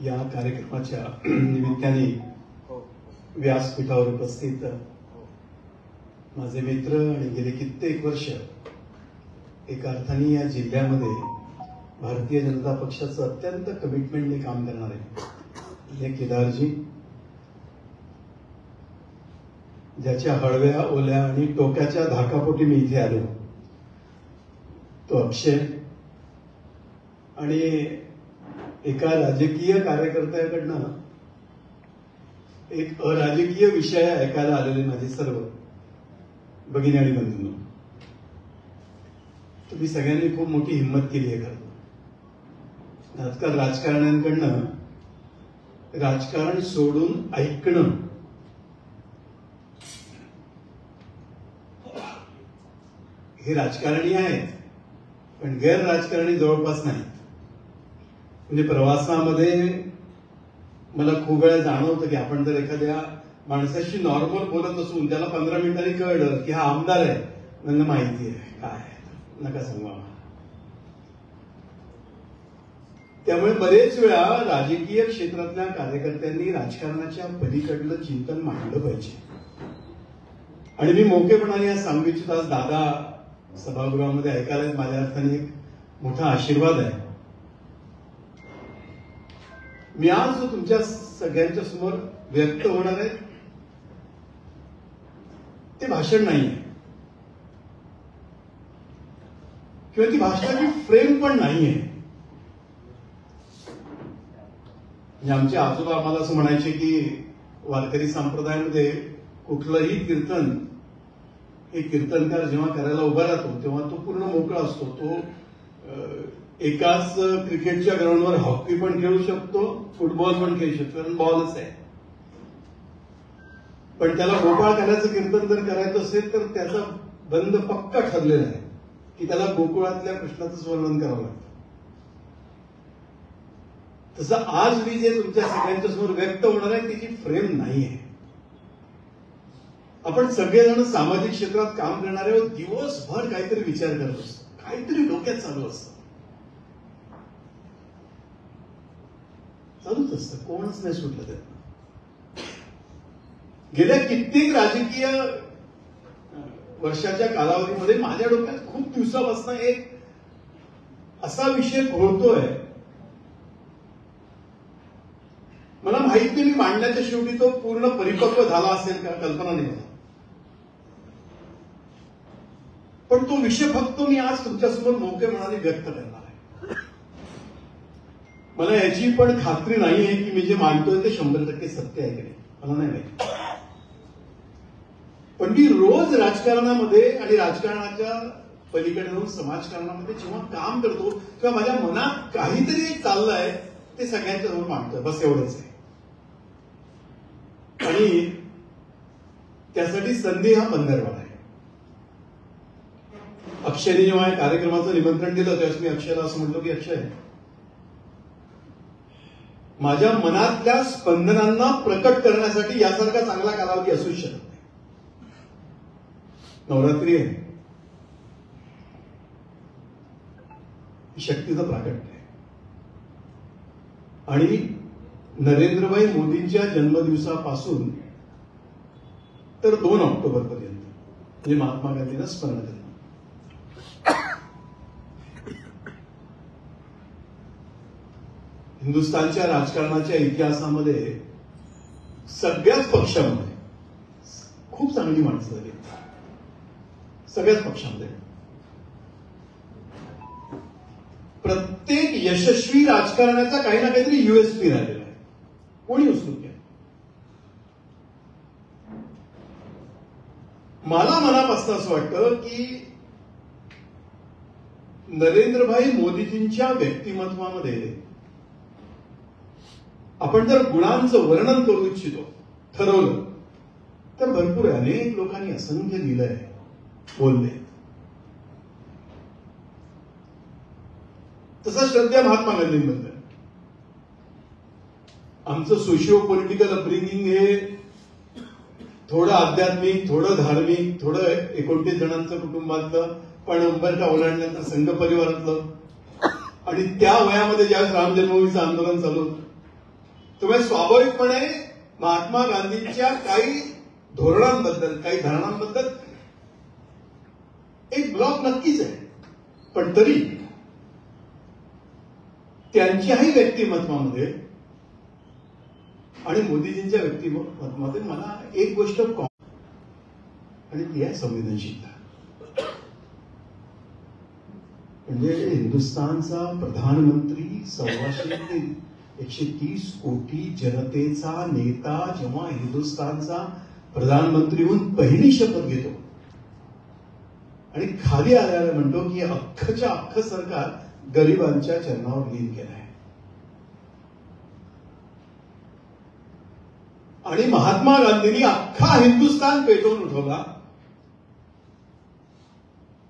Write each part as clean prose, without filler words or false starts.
या कार्यक्रमाच्या निमित्ताने व्यासपीठावर उपस्थित माझे मित्र आणि गेले कित्येक वर्ष एका अर्थाने या जिल्ह्यामध्ये भारतीय जनता पक्षाचं अत्यंत कमिटमेंटने काम करणारे केदारजी, ज्याच्या हळव्या ओल्या आणि टोक्याच्या धाकापोटी मी इथे आलो, तो अक्षय, आणि एका राजकीय कार्यकर्त्याकडनं एक अराजकीय विषय ऐकायला आलेले माझे सर्व भगिनी आणि बंधूंनो, तुम्ही सगळ्यांनी खूप मोठी हिंमत केली आहे. खरं आजकाल राजकारण्यांकडनं राजकारण सोडून ऐकणं हे राजकारणी आहेत, पण गैर राजकारणी जवळपास नाहीत. म्हणजे प्रवासामध्ये मला खूप वेळा जाणवतं की आपण जर एखाद्या माणसाशी नॉर्मल बोलत असून त्याला 15 मिनिटांनी कळलं की हा आमदार आहे, मला माहिती आहे काय नका सांगू आम्हाला. त्यामुळे बरेच वेळा राजकीय क्षेत्रातल्या कार्यकर्त्यांनी राजकारणाच्या पलीकडलं चिंतन मांडलं पाहिजे. आणि मी मोकेपणाने या सांगू इच्छितो, आज दादा सभागृहामध्ये ऐकायला माझ्या अर्थाने एक मोठा आशीर्वाद आहे. मी आज जो तुमच्या सगळ्यांच्या समोर व्यक्त होणार आहे ते भाषण नाही आहे किंवा ती भाषणाची फ्रेम पण नाही आहे. म्हणजे आमचे आजोबा आम्हाला असं म्हणायचे की वारकरी संप्रदायामध्ये कुठलंही कीर्तन, एक कीर्तनकार जेव्हा करायला उभा राहतो तेव्हा तो पूर्ण मोकळा असतो. तो एकाच क्रिकेटच्या ग्राउंडवर हॉकी पण खेळू शकतो, फुटबॉल पण खेळू शकतो, कारण बॉलच आहे. पण त्याला गोपाळ करायचं कीर्तन जर करायचं असेल तर त्याचा बंद पक्का ठरलेला आहे की त्याला गोकुळातल्या कृष्णाचंच वर्णन करावं लागतं. तसं आज मी जे तुमच्या सगळ्यांच्या समोर व्यक्त होणार आहे त्याची फ्रेम नाही आहे. आपण सगळेजण सामाजिक क्षेत्रात काम करणारे दिवसभर काहीतरी विचार करत असतो, काहीतरी डोक्यात चालू असतं, चालूच असतं, कोणच नाही सुटलं त्यात. गेल्या कित्येक राजकीय वर्षाच्या कालावधीमध्ये माझ्या डोक्यात खूप दिवसापासून एक असा विषय घोळतोय, मला माहित नाही मी मांडण्याच्या शेवटी तो पूर्ण परिपक्व झाला असेल का, कल्पना नाही मला. पण तो विषय फक्त मी आज तुमच्यासमोर मोकेपणाने व्यक्त करणार आहे. मला याची पण खात्री नाही आहे की मी जे मांडतोय ते 100% सत्य आहे की नाही, मला नाही माहिती. पण मी रोज राजकारणामध्ये आणि राजकारणाच्या पलीकडे जाऊन समाजकारणामध्ये जेव्हा काम करतो तेव्हा माझ्या मनात काहीतरी एक चाललंय ते सगळ्यांच्या समोर मांडतोय, बस एवढंच आहे. आणि त्यासाठी संधी हा पंधरवाडा आहे. अक्षयने जेव्हा या कार्यक्रमाचं निमंत्रण दिलं त्यावेळेस मी अक्षयला असं म्हटलं की अक्षय, माझ्या मनातल्या स्पंदनांना प्रकट करण्यासाठी यासारखा चांगला कालावधी असूच शकत नाही. नवरात्री आहे, शक्तीचं प्राकट्य आहे. आणि नरेंद्रभाई मोदींच्या जन्मदिवसापासून तर 2 ऑक्टोबर पर्यंत म्हणजे महात्मा गांधींना स्मरण करणं. हिंदुस्थानच्या राजकारणाच्या इतिहासामध्ये सगळ्याच पक्षामध्ये खूप चांगली माणसं झाली, सगळ्याच पक्षामध्ये. प्रत्येक यशस्वी राजकारणाचा काही ना काहीतरी USP राहिलेला आहे, कोणी उचलून घ्या. मला मनापासून असं वाटतं की नरेंद्रभाई मोदीजींच्या व्यक्तिमत्वामध्ये आपण जर गुणांचं वर्णन करू इच्छितो, ठरवलं तर भरपूर अनेक लोकांनी असंख्य लिहिलंय, बोलले. तसं श्रद्धा महात्मा गांधींबद्दल. आमचं सोशिओ पॉलिटिकल अपब्रिंगिंग हे थोडं आध्यात्मिक, थोडं धार्मिक, थोडं 29 जणांचं कुटुंबातलं, पण उंबरठा ओलांडल्यानंतर संघ परिवारातलं, आणि त्या वयामध्ये ज्यावेळेस राम जन्मभूमीचं आंदोलन चालू तुम्ही स्वाभाविकपणे महात्मा गांधींच्या काही धोरणांबद्दल, काही धारणांबद्दल एक ब्लॉक नक्कीच आहे, पण तरी त्यांच्याही व्यक्तिमत्वामध्ये आणि मोदीजींच्या व्यक्तिमत्वामध्ये मला एक गोष्ट आणि ती आहे संवेदनशीलता. म्हणजे हिंदुस्थानचा प्रधानमंत्री 125 ते 130 कोटी जनतेचा नेता जेव्हा हिंदुस्थानचा प्रधानमंत्री होऊन पहिली शपथ घेतो आणि खाली आल्याला म्हणतो की अख्खच्या अख्खं सरकार गरिबांच्या चरणावर लीन केलं आहे. आणि महात्मा गांधींनी अख्खा हिंदुस्थान पेटवून उठवला.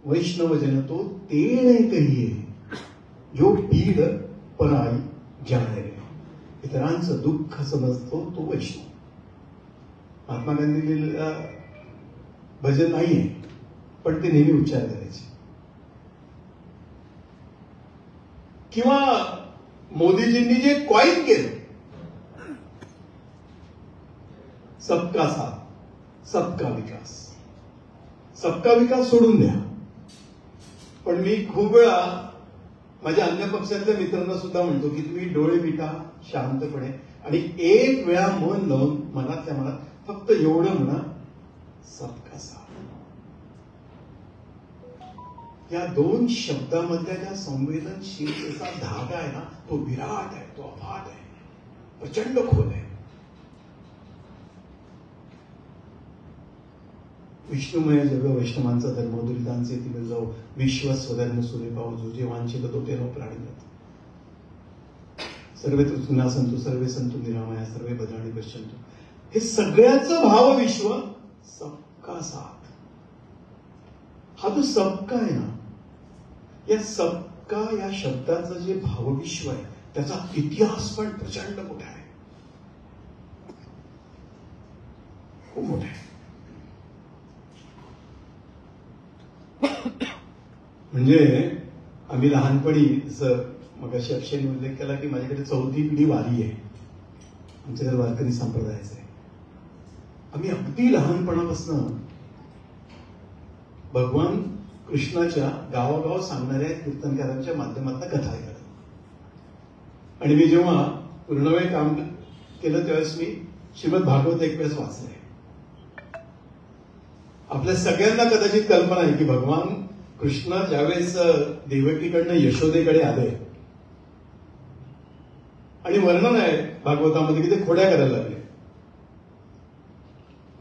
वैष्णव जन तो तेणे कहिए जो पीड पराई जाणे. इतरांचं दुःख समजतो तो वैष्णव. महात्मा गांधी भजन नाहीये, पण ते नेहमी उच्चार करायचे. किंवा मोदीजींनी जे कॉइन केलं, सबका साथ सबका विकास. सबका विकास सोडून द्या, पण मी खूप वेळा माझ्या अन्य पक्षातल्या मित्रांना सुद्धा म्हणतो की तुम्ही डोळे मिटा शांतपणे आणि एक वेळा मन लावून मनातल्या मनात फक्त एवढं म्हणा, सबका साथ. या दोन शब्दामधल्या ज्या संवेदनशीलतेचा धागा आहे ना, तो विराट आहे, तो अफाट आहे, प्रचंड खोल आहे. विष्णुमय जग वैष्णवांचा धर्म दुरितांचे तिथे जाऊ, विश्व स्वधर्म सुरे पाहू, जो जे वांछित तो ते प्राणी सर्वे तुना संतु सर्वे संतु निरामया सर्वे भद्राणी पश्यंतु. हे सगळ्याचं भाव विश्व सबका साथ. हा जो सबका आहे ना, या सबका या शब्दाचं जे भावविश्व आहे त्याचा इतिहास पण प्रचंड मोठा आहे, खूप मोठा आहे. म्हणजे आम्ही लहानपणी, जसं मगाशी अक्षयने उल्लेख केला की माझ्याकडे 4थी पिढी वारी आहे, आमच्याकडे वारकरी संप्रदायाचं आहे. आम्ही अगदी लहानपणापासून भगवान कृष्णाच्या गावागाव सांगणाऱ्या कीर्तनकारांच्या माध्यमातून कथा ऐकत. आणि मी जेव्हा पूर्णवेळ काम केलं त्यावेळेस मी श्रीमद भागवत एक वेळेस वाचलंय. आपल्या सगळ्यांना कदाचित कल्पना आहे की भगवान कृष्ण ज्यावेळेस देवकीकडनं यशोदेकडे आले आणि वर्णन आहे भागवतामध्ये की ते खोड्या करायला लागले.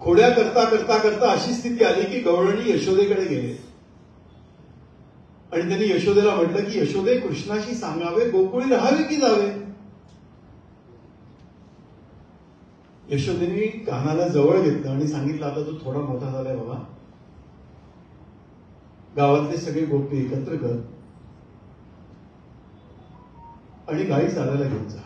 खोड्या करता करता करता अशी स्थिती आली की गवळणी यशोदेकडे गेले आणि त्यांनी यशोदेला म्हटलं की यशोदे, कृष्णाशी सांगावे गोकुळी राहावे की जावे. यशोदेने कानाला जवळ घेतलं आणि सांगितलं, आता तू थोडा मोठा झालाय बाबा, गावातले सगळे गोपी एकत्र कर आणि गाई चालायला घेऊन जा.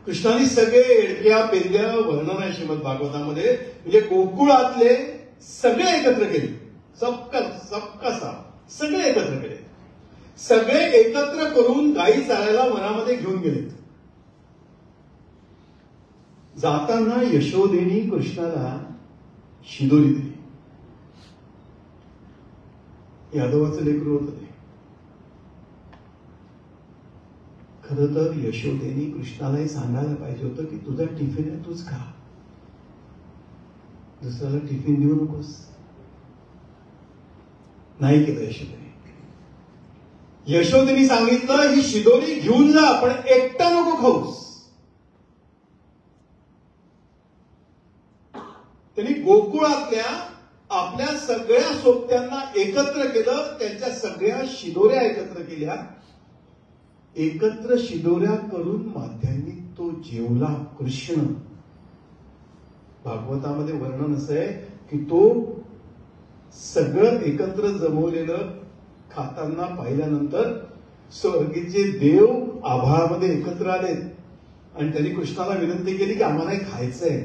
कृष्णाने सगळे एडक्या पेरक्या वर्णन आहे श्रीमद भागवतामध्ये, म्हणजे गोकुळातले सगळे एकत्र केले. सबका साथ सगळे एकत्र केले. सगळे एकत्र करून गाई चालायला वनामध्ये घेऊन गेले. जाताना यशोदेनी कृष्णाला शिदोरी दिली. यादवाचं लेकरू होतं ते. खरं तर यशोदेनी कृष्णालाही सांगायला पाहिजे होतं की तुझा टिफिन आहे, तूच खा, दुसऱ्याला टिफिन देऊ नकोस. नाही केलं यशोदेने. यशोदेनी सांगितलं ही शिदोरी घेऊन जा, पण एकटा नको खाऊस. त्यांनी गोकुळातल्या आपल्या सगळ्या सोबत्यांना एकत्र केलं, त्यांच्या सगळ्या शिदोऱ्या एकत्र केल्या. एकत्र शिदोऱ्या करून माध्यांनी तो जेवला कृष्ण. भागवतामध्ये वर्णन असं आहे की तो सगळं एकत्र जमवलेलं खाताना पाहिल्यानंतर स्वर्गीचे देव आभाळामध्ये एकत्र आले आणि त्यांनी कृष्णाला विनंती केली की आम्हाला हे खायचंय.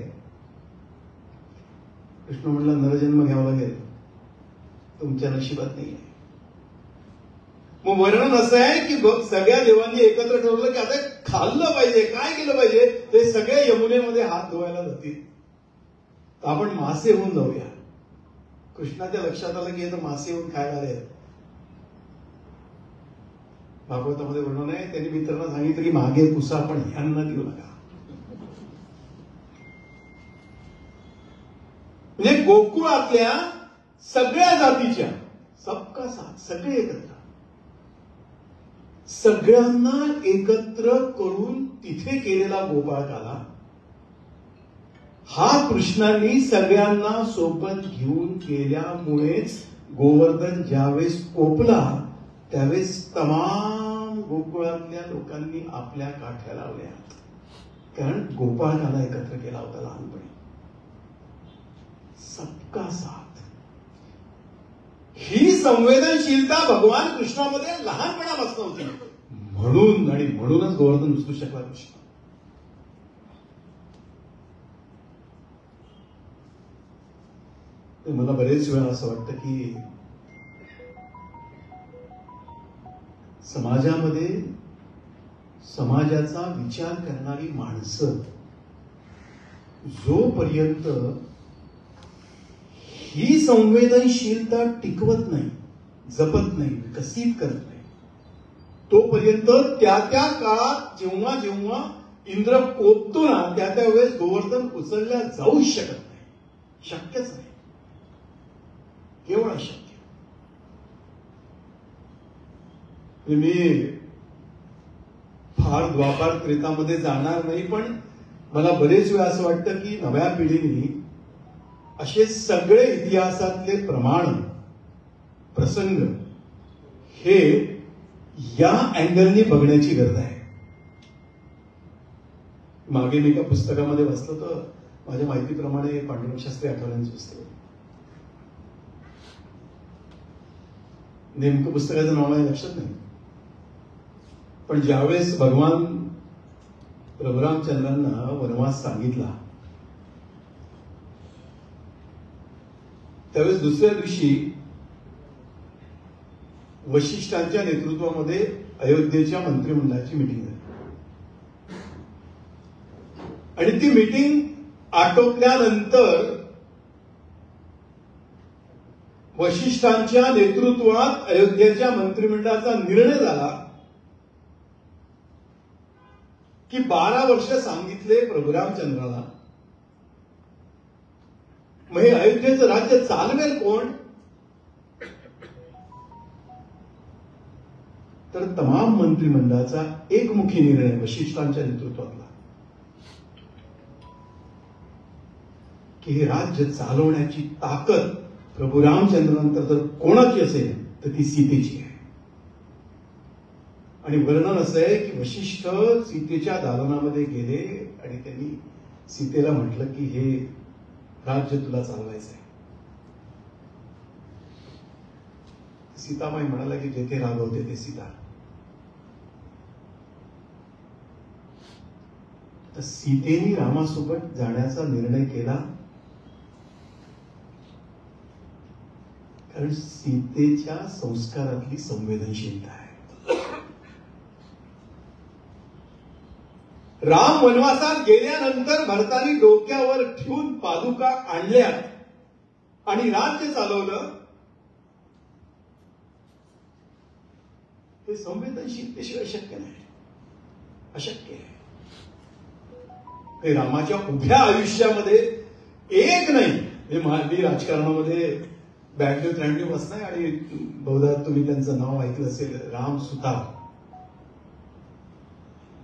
कृष्ण म्हणला, नरजन्म घ्यावा लागेल, तुमच्या नशिबात नाही. मग वर्णन असं आहे की सगळ्या देवांनी एकत्र ठरवलं की आता खाल्लं पाहिजे, काय केलं पाहिजे, ते सगळे यमुनेमध्ये हात धुवायला जातील. तर आपण मासे होऊन जाऊया. कृष्णाच्या लक्षात आलं की हे तर मासे होऊन खायला आले. भागवतामध्ये वर्णन आहे, त्यांनी मित्रांना सांगितलं की मागे पुसा पण ह्यांना देऊ नका. म्हणजे गोकुळातल्या सगळ्या जातीच्या सबका साथ, सगळे एकत्र, सगळ्यांना एकत्र करून तिथे केलेला गोपाळकाला हा कृष्णांनी सगळ्यांना सोबत घेऊन केल्यामुळेच गोवर्धन ज्यावेळेस कोपला त्यावेळेस तमाम गोकुळातल्या लोकांनी आपल्या काठ्या लावल्या, कारण गोपाळकाला एकत्र केला होता लहानपणी. सबका साथ, ही संवेदनशीलता भगवान कृष्णामध्ये लहानपणापासून होती. म्हणूनच गोवर्धन उचलू शकला कृष्ण. मला बरेच वेळा असं वाटतं की समाजामध्ये समाजाचा विचार करणारी माणसं जोपर्यंत ही संवेदनशीलता टिकवत नाही, जपत नाही, विकसित करत नाही, तोपर्यंत त्या त्या काळात जेव्हा जेव्हा इंद्र कोपतो ना त्या त्यावेळेस गोवर्धन उचलल्या जाऊ शकत नाही. शक्यच नाही, केवळ अशक्य. मी फार द्वापार त्रेतामध्ये जाणार नाही, पण मला बरेच वेळा असं वाटतं की नव्या पिढीने असे सगळे इतिहासातले प्रमाण, प्रसंग हे या अँगलनी बघण्याची गरज आहे. मागे मी एका पुस्तकामध्ये वाचलं तर माझ्या माहितीप्रमाणे पांडुरंग शास्त्री आठवल्यांचं पुस्तक, नेमकं पुस्तकाचं नाव आहे लक्षात नाही, पण ज्यावेळेस भगवान प्रभू रामचंद्रांना वनवास सांगितला त्यावेळेस दुसऱ्या दिवशी वशिष्ठांच्या नेतृत्वामध्ये अयोध्येच्या मंत्रिमंडळाची मीटिंग झाली आणि ती मीटिंग आटोपल्यानंतर वशिष्ठांच्या नेतृत्वात अयोध्येच्या मंत्रिमंडळाचा निर्णय झाला की 12 वर्ष सांगितले प्रभू रामचंद्राला, मग हे अयोध्येचं राज्य चालवेल कोण? तर तमाम मंत्रिमंडळाचा एकमुखी निर्णय वशिष्ठांच्या नेतृत्वातला की हे राज्य चालवण्याची ताकद प्रभू रामचंद्रानंतर जर कोणाची असेल तर ती सीतेची आहे. आणि वर्णन असं आहे की वशिष्ठ सीतेच्या दालनामध्ये गेले आणि त्यांनी सीतेला म्हटलं की हे राज्य तुला चालवायचं आहे. सीतामाई म्हणाला की जेथे रागवते ते सीता. तर सीतेने रामासोबत जाण्याचा निर्णय केला कारण सीतेच्या संस्कारातली संवेदनशीलता आहे. राम वनवासात गेल्यानंतर भरताने डोक्यावर ठेवून पादुका आणल्या आणि राज्य चालवलं. हे संवेदनशीलतेशिवाय शक्य नाही, अशक्य आहे. हे रामाच्या उभ्या आयुष्यामध्ये एक नाही. मी राजकारणामध्ये 92-93 वाजता आणि बहुधा तुम्ही त्यांचं नाव ऐकलं असेल, राम सुतार,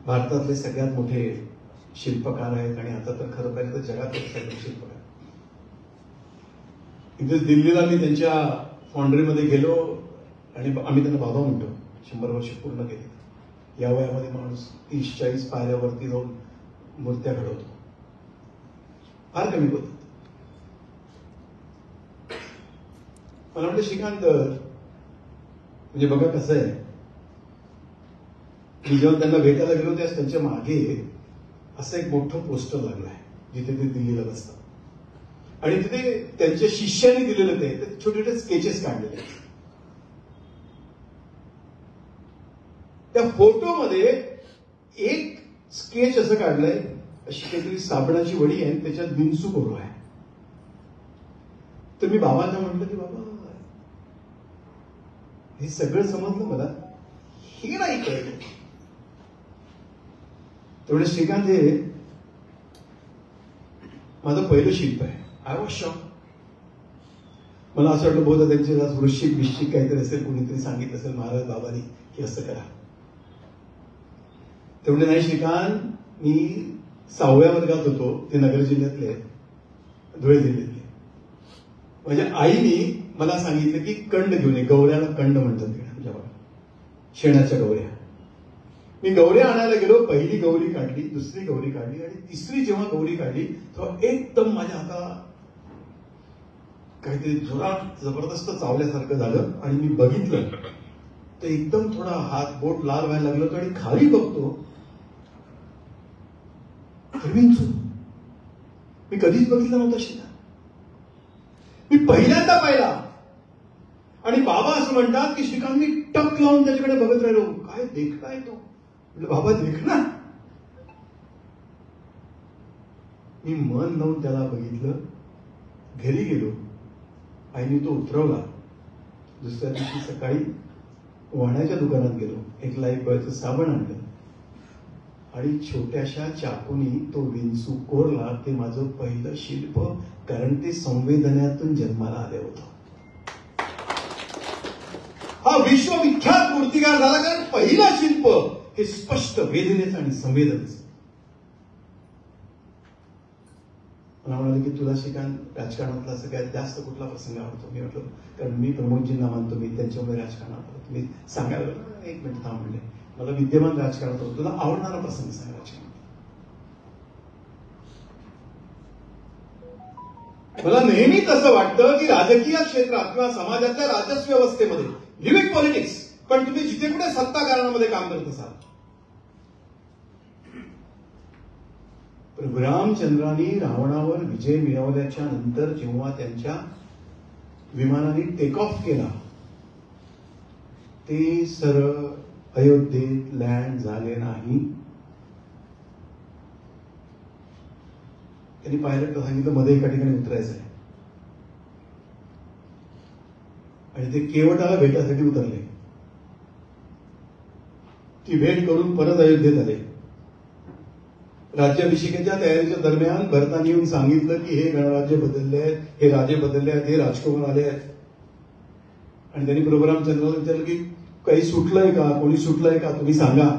भारतातले सगळ्यात मोठे शिल्पकार आहेत आणि आता तर खरं पाहिलं तर जगातले सगळे शिल्पकार. इथे दिल्लीला मी त्यांच्या फाउंड्रीमध्ये गेलो आणि आम्ही त्यांना बाबा म्हणतो. 100 वर्ष पूर्ण केली. या वयामध्ये माणूस 30-40 पायऱ्यावरती जाऊन मूर्त्या घडवतो. फार कमी बोलतात. मला म्हटलं श्रीकांत, म्हणजे बघा कसं आहे, मी जेव्हा त्यांना भेटायला गेलो त्यास त्यांच्या मागे असं एक मोठं पोस्टर लागलं आहे जिथे ते दिल्लीला बसतात आणि तिथे त्यांच्या शिष्याने दिलेलं ते छोटे छोटे स्केचेस काढलेले. त्या फोटोमध्ये एक स्केच असं काढलंय, अशी काहीतरी साबणाची वडी आहे, त्याच्यात बिनसू कोरो आहे. तर मी बाबांना म्हटलं की बाबा हे सगळं समजलं मला, हे नाही कळलं. तेवढे श्रीकांत हे माझं पहिलं शिल्प आहे. I was shock. मला असं वाटलं बहुधा त्यांचे वृश्चिक बिश्चिक काहीतरी असेल, कोणीतरी सांगितलं असेल महाराज बाबांनी की असं करा. तेवढे नाही श्रीकांत, मी 6व्या वर्गात होतो, ते नगर जिल्ह्यातले, धुळे जिल्ह्यातले. माझ्या आईनी मला सांगितलं की कंड घेऊन ये, गौऱ्याला कंड म्हणतात आमच्या भागात, शेणाच्या गौऱ्या. मी गौऱ्या आणायला गेलो, पहिली गौरी काढली, दुसरी गौरी काढली आणि तिसरी जेव्हा गौरी काढली तेव्हा एकदम माझ्या हातात काहीतरी जोरात जबरदस्त चावल्यासारखं झालं आणि मी बघितलं तर एकदम थोडा हात बोट लाल व्हायला लागलं होतं आणि खाली बघतो विंचू. मी कधीच बघितलं नव्हतं शिका, मी पहिल्यांदा पाहिला. आणि बाबा असं म्हणतात की श्रीकांत मी टक लावून त्याच्याकडे बघत राहिलो. काय देखणा येतो, म्हटलं बाबा देखणा. मी मन लावून त्याला बघितलं. घरी गेलो, आईने तो उतरवला. दुसऱ्या दिवशी सकाळी वाण्याच्या दुकानात गेलो, एक लाईफ बॉयचं साबण आणलं आणि छोट्याशा चाकूनी तो विंचू कोरला. ते माझं पहिलं शिल्प, कारण ते संवेदनातून जन्माला आलं होतं. हा विश्वविख्यात मूर्तिकार झाला कारण पहिलं शिल्प हे स्पष्ट वेदनेचं आणि संवेदनेचं. मला म्हणाले की तुला श्रीकांत राजकारणातला सगळ्यात जास्त कुठला प्रसंग आवडतो? मी म्हटलं कारण मी प्रमोदजींना मानतो, मी त्यांच्यामुळे राजकारणात आलो. मी सांगायला एक मिनिट थांब म्हणले, मला विद्यमान राजकारणात होतो, तुला आवडणारा प्रसंग सांग राजकारणात. मला नेहमीच असं वाटतं की राजकीय क्षेत्रात किंवा समाजाच्या राजस्व व्यवस्थेमध्ये, लिव्ह पॉलिटिक्स, पण तुम्ही जिथे कुठे सत्ता कारणामध्ये काम करत असाल, प्रभू रामचंद्रांनी रावणावर विजय मिळवल्याच्या नंतर जेव्हा त्यांच्या विमानाने टेक ऑफ केला, ते सरळ अयोध्येत लँड झाले नाही. त्यांनी पायलटला सांगितलं मध्ये एका ठिकाणी उतरायचं आहे आणि ते केवटाला भेटायसाठी उतरले. ती भेट करून परत अयोध्येत आले. राज्याभिषेकाच्या तयारीच्या दरम्यान भरताने येऊन सांगितलं की हे गणराज्य बदलले आहेत, हे राजे बदलले आहेत, हे राजकुमार आले आहेत. आणि त्यांनी प्रभू रामचंद्राला विचारलं की काही सुटलंय का, कोणी सुटलंय का, तुम्ही सांगा.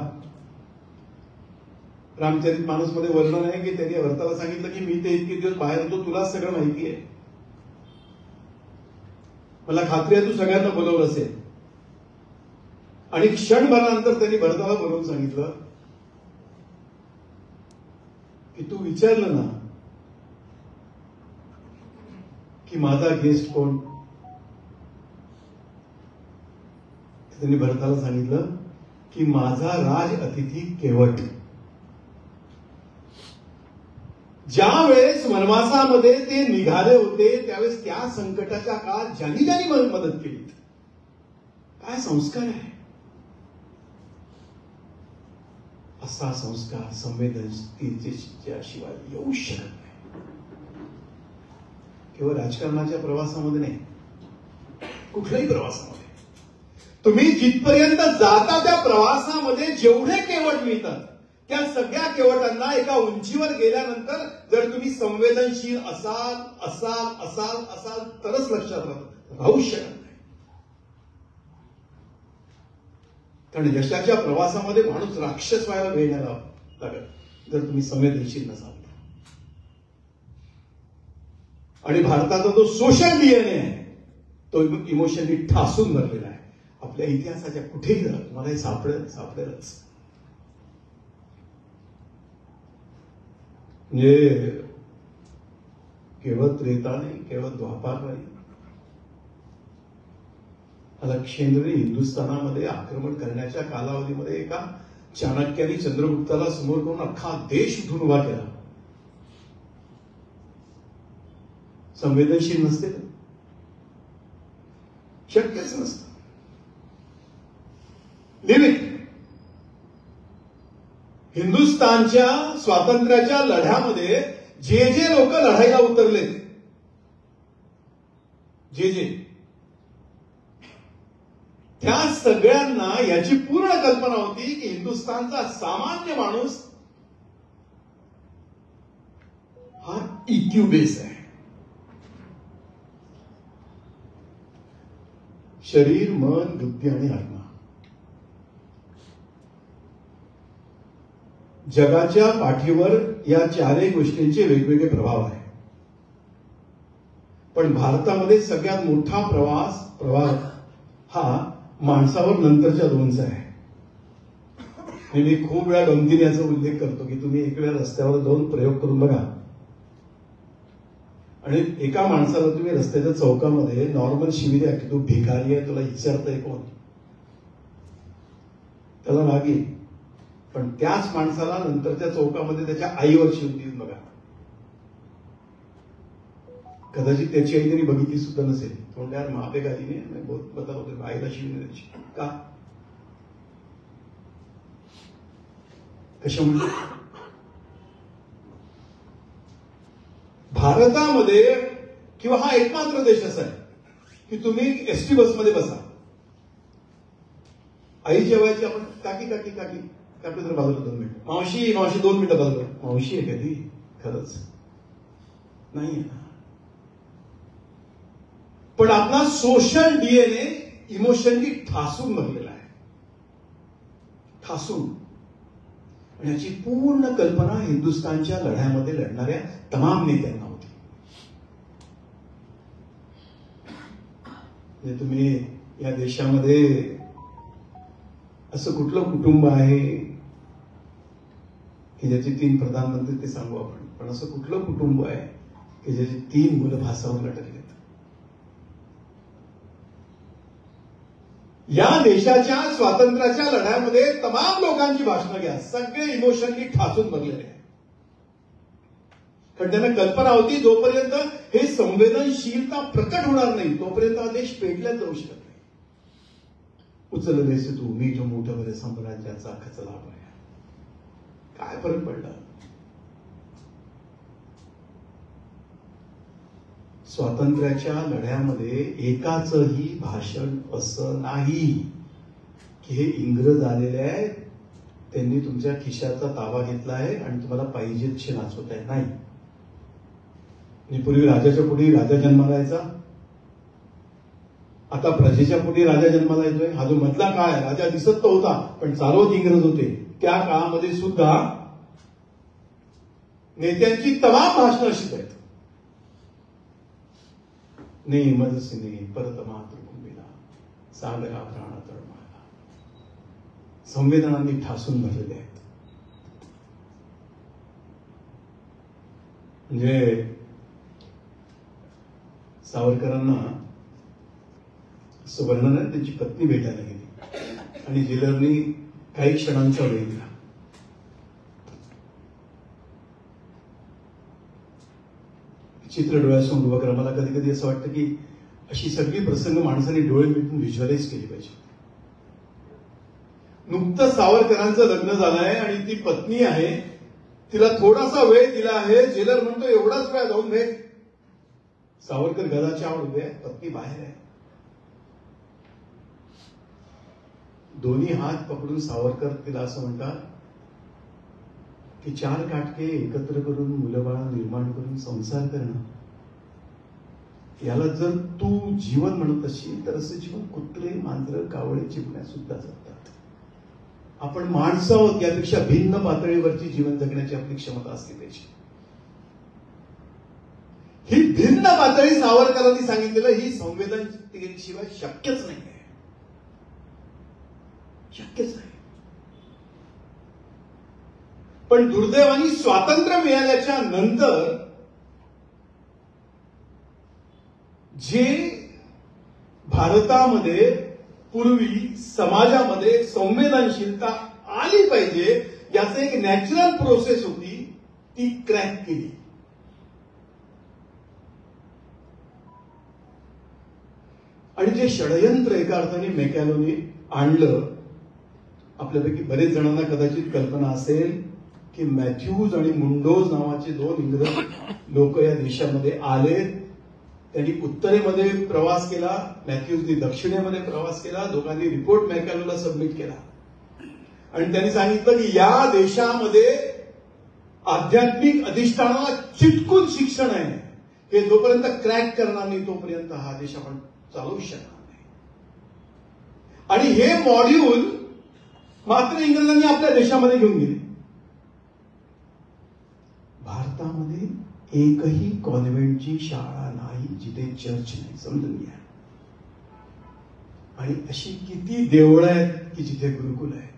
रामचरित मानस मध्ये वर्णन आहे की त्यांनी भरताला सांगितलं की मी ते इतके दिवस बाहेर होतो, तुला सगळं माहिती आहे, मला खात्री आहे तू सगळ्यांना बोलवलं असेल. आणि क्षणभरानंतर त्यांनी भरताला बोलवून सांगितलं की तू विचारलं ना की माझा गेस्ट कोण, त्यांनी भरताला सांगितलं की माझा राज अतिथी केवट. ज्या वेळेस वनवासामध्ये ते निघाले होते त्यावेळेस त्या संकटाच्या काळात ज्यांनी ज्यांनी मदत केली, काय संस्कार आहे. असा संस्कार संवेदनशीलतेशिवाय येऊ शकत नाही. केवळ राजकारणाच्या प्रवासामध्ये नाही, कुठल्याही प्रवासामध्ये तुम्ही जिथपर्यंत जाता त्या प्रवासामध्ये जेवढे केवट मिळतात त्या सगळ्या केवटांना एका उंचीवर गेल्यानंतर जर तुम्ही संवेदनशील असाल असाल असाल असाल तरच लक्षात राहू शकत नाही. कारण यशाच्या प्रवासामध्ये माणूस राक्षस व्हायला वेळ नाही लागत जर तुम्ही संवेदनशील नसाल. आणि भारताचा जो सोशल डीएनए आहे तो इमोशनली ठासून भरलेला आहे. आपल्या इतिहासाच्या कुठेही जा तुम्हाला हे सापडेलच. म्हणजे केवळ त्रेता नाही, केवळ द्वापार नाही, अलक्षेंद्री हिंदुस्थानामध्ये आक्रमण करण्याच्या कालावधीमध्ये एका चाणक्याने चंद्रगुप्ताला समोर करून अख्खा देश उठून उभा केला. संवेदनशील नसते तर शक्यच नसतं. Leave it. हिंदुस्थानच्या स्वातंत्र्याच्या लढ्यामध्ये जे जे लोक लढायला उतरले, जे त्या सगळ्यांना याची पूर्ण कल्पना होती की हिंदुस्थानचा सामान्य माणूस हा EQ बेस आहे. शरीर, मन, बुद्धी आणि आत्मा. जगाच्या पाठीवर या चारही गोष्टींचे वेगवेगळे प्रभाव आहे. पण भारतामध्ये सगळ्यात मोठा प्रवाह हा माणसावर नंतरच्या दोनचा आहे. मी खूप वेळा गमतीने याचा उल्लेख करतो की तुम्ही एक वेळा रस्त्यावर जाऊन प्रयोग करून बघा आणि एका माणसाला तुम्ही रस्त्याच्या चौकामध्ये नॉर्मल शिवी द्या की तू भिकारी आहे, तुला विचारतंय कोण, त्याला राग येईल. पण त्याच माणसाला नंतरच्या चौकामध्ये त्याच्या आईवर शिवी देऊन बघा, कदाचित त्याची आई तरी बघितली सुद्धा नसेल. तो यार मापे गाली नाही बता होते आईला शिवी द्यायची का, कशामुळे? भारतामध्ये किंवा हा एकमात्र देश असा आहे की तुम्ही एसटी बसमध्ये बसा, आई जेवायची, आपण काकी काकी काकी काकी तर बाजूला 2 मिनिट, मावशी मावशी 2 मिनिटं बाजूला, मावशी आहे कधी खरंच नाही ना. पण आपला सोशल डीएनए इमोशनली ठासून भरलेला आहे, ठासून. आणि याची पूर्ण कल्पना हिंदुस्थानच्या लढ्यामध्ये लढणाऱ्या तमाम नेत्यांना होती. म्हणजे तुम्ही या देशामध्ये असं कुठलं कुटुंब आहे की ज्याचे 3 प्रधानमंत्री ते सांगू आपण, पण असं कुठलं कुटुंब आहे की ज्याची 3 मुलं भासावर लटकलेत? या देशाच्या स्वातंत्र्याच्या लढ्यामध्ये तमाम लोकांची भाषणं घ्या, सगळे इमोशनली ठासून भरलेले आहे. कारण त्यांना कल्पना होती जोपर्यंत हे संवेदनशीलता प्रकट होणार नाही तोपर्यंत हा देश पेटल्याच जाऊ शकत नाही. उचललेस तू मी जो मोठं बरे साम्राज्याचा खचला पाया, काय फरक पडला? स्वातंत्र्याच्या लढ्यामध्ये एकाचही भाषण असं नाही की हे इंग्रज आलेले आहेत, त्यांनी तुमच्या खिशाचा ताबा घेतला आहे आणि तुम्हाला पाहिजे तसे नाचवत आहे, नाही. आणि पूर्वी राजाच्या पुढे राजा जन्माला यायचा, आता प्रजेच्या पुढे राजा जन्माला येतोय. हा जो मधला काळ आहे, राजा दिसत तो होता पण चालवत इंग्रज होते. त्या काळामध्ये सुद्धा नेत्यांची तमाम भाषणं अशीच आहेत. नेमजसिने परत मातृभूमीला सागरा प्राणा तळमळला, संवेदनांनी ठासून भरलेले आहेत. म्हणजे सावरकरांना असं वर्णन आहे, त्यांची पत्नी भेटायला गेली आणि जेलरनी काही क्षणांचा वेळ दिला. चित्र डोळ्यासमोर उभं करा. मला कधी कधी असं वाटतं की अशी सगळी प्रसंग माणसाने डोळे मिटून व्हिज्युअलाइज केली पाहिजे. नुकतंच सावरकरांचं लग्न झालंय आणि ती पत्नी आहे, तिला थोडासा वेळ दिला आहे. जेलर म्हणतो एवढाच वेळ जाऊन भेट. सावरकर घराच्या आड उभे आहे, पत्नी बाहेर आहे. दोन्ही हात पकडून सावरकर तिला असं म्हणतात की 4 काटके एकत्र करून मुलं बाळा निर्माण करून संसार करणं, याला जर तू जीवन म्हणत असशील तर असं जीवन कुत्रे मांजरं कावळे चिमण्या सुद्धा जगतात. आपण माणसं आहोत, यापेक्षा भिन्न पातळीवरची जीवन जगण्याची आपली क्षमता असली पाहिजे. ही भिन्न पातळी सावरकरांनी सांगितलेलं ही संवेदनशीलतेशिवाय शक्यच नाही आहे, शक्यच नाही. पण दुर्दैवाने स्वातंत्र्य मिळाल्याच्या नंतर जे भारतामध्ये पूर्वी समाजामध्ये संवेदनशीलता आली पाहिजे याचं एक नॅचरल प्रोसेस होती, ती क्रॅक केली. आणि जे षडयंत्र एका अर्थाने मॅकॅलोने आणलं, आपल्यापैकी बरेच जणांना कदाचित कल्पना असेल की मॅथ्यूज आणि मुंडोज नावाचे दोन इंग्रज लोक या देशामध्ये आले. त्यांनी उत्तरेमध्ये प्रवास केला, मॅथ्यूजनी दक्षिणेमध्ये प्रवास केला. दोघांनी रिपोर्ट मॅकॅलोला सबमिट केला आणि त्यांनी सांगितलं की या देशामध्ये आध्यात्मिक अधिष्ठानाला चिटकून शिक्षण आहे. हे जोपर्यंत क्रॅक करणार नाही तोपर्यंत हा देश आपण चालवू शकणार नाही. आणि हे मॉड्यूल मात्र इंग्रजांनी आपल्या देशामध्ये घेऊन गेले. भारतामध्ये एकही कॉन्व्हेंटची शाळा नाही जिथे चर्च नाही. समजून घ्या. आणि अशी किती देवळं आहेत की जिथे गुरुकुल आहेत.